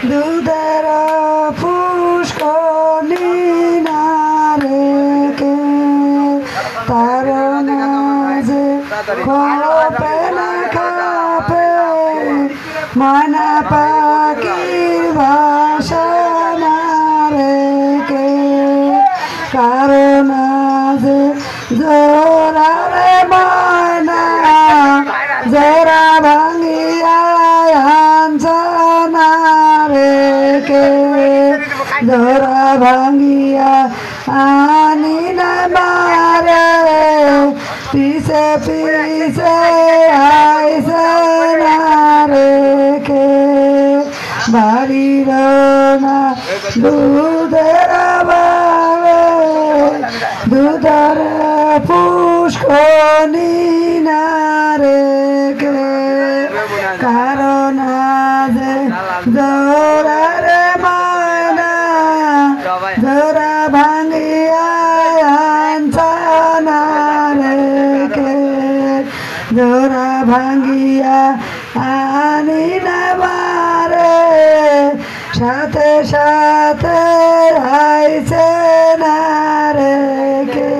দুধের পুষ্করণী না রেখে তার মাঝে খপে না খাপে ময়না পাখির ভাষা না রেখে কারণ যে জোরারে ময়না জোরা ভাঙিয়া আঞ্চনা রেখে জোরা ভাঙিয়া আনি না মারে পিছে পিছে আইসে না রেখে বাড়ির না দুধের বাগে দুধের পুষ্করণী না রেখে কারণ যে জোরার ময়না জোরা ভাঙিয়া আঞ্চনা রেখে জোরা ভাঙিয়া আনি না মারে সাথে সাথে আইসে না রেখে